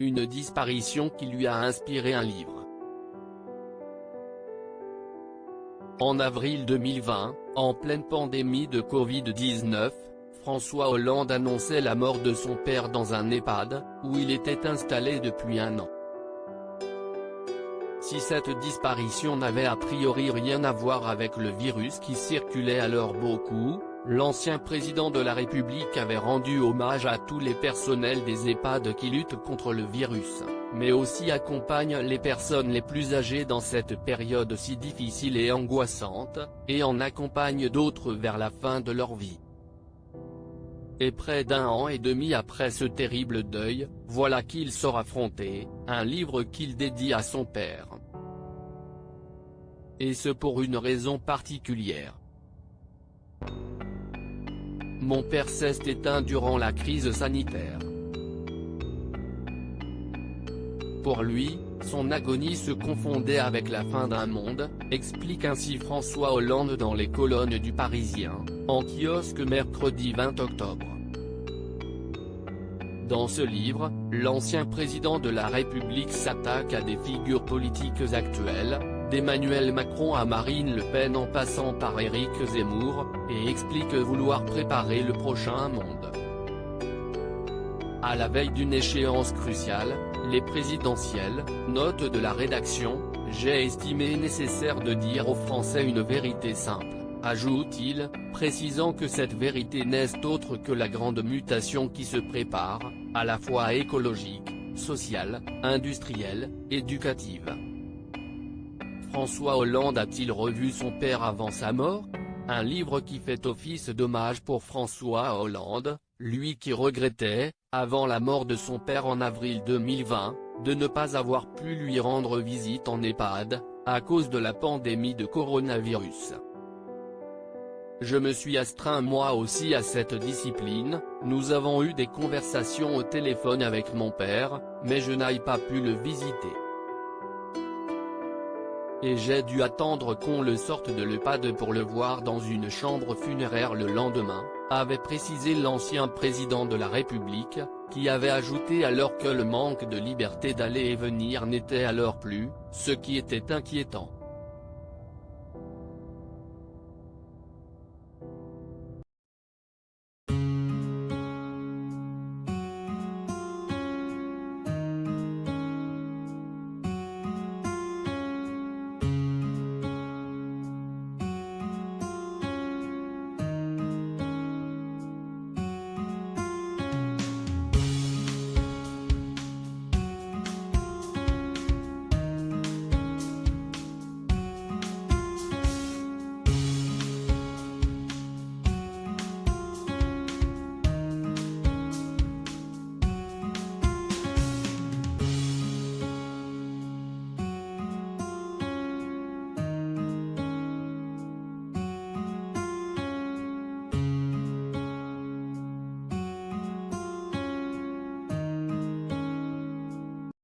une disparition qui lui a inspiré un livre. En avril 2020, en pleine pandémie de Covid-19, François Hollande annonçait la mort de son père dans un EHPAD, où il était installé depuis 1 an. Si cette disparition n'avait a priori rien à voir avec le virus qui circulait alors beaucoup, l'ancien président de la République avait rendu hommage à tous les personnels des EHPAD qui luttent contre le virus, mais aussi accompagnent les personnes les plus âgées dans cette période si difficile et angoissante, et en accompagnent d'autres vers la fin de leur vie. Et près d'1 an et demi après ce terrible deuil, voilà qu'il sort affronter, un livre qu'il dédie à son père. Et ce pour une raison particulière. Mon père s'est éteint durant la crise sanitaire. Pour lui, son agonie se confondait avec la fin d'un monde, explique ainsi François Hollande dans les colonnes du Parisien, en kiosque mercredi 20 octobre. Dans ce livre, l'ancien président de la République s'attaque à des figures politiques actuelles, d'Emmanuel Macron à Marine Le Pen en passant par Éric Zemmour, et explique vouloir préparer le prochain monde. À la veille d'une échéance cruciale, les présidentielles, note de la rédaction, j'ai estimé nécessaire de dire aux Français une vérité simple, ajoute-t-il, précisant que cette vérité n'est autre que la grande mutation qui se prépare, à la fois écologique, sociale, industrielle, éducative. François Hollande a-t-il revu son père avant sa mort? Un livre qui fait office d'hommage pour François Hollande, lui qui regrettait, avant la mort de son père en avril 2020, de ne pas avoir pu lui rendre visite en EHPAD, à cause de la pandémie de coronavirus. Je me suis astreint moi aussi à cette discipline, nous avons eu des conversations au téléphone avec mon père, mais je n'ai pas pu le visiter. Et j'ai dû attendre qu'on le sorte de l'EHPAD pour le voir dans une chambre funéraire le lendemain, avait précisé l'ancien président de la République, qui avait ajouté alors que le manque de liberté d'aller et venir n'était alors plus, ce qui était inquiétant.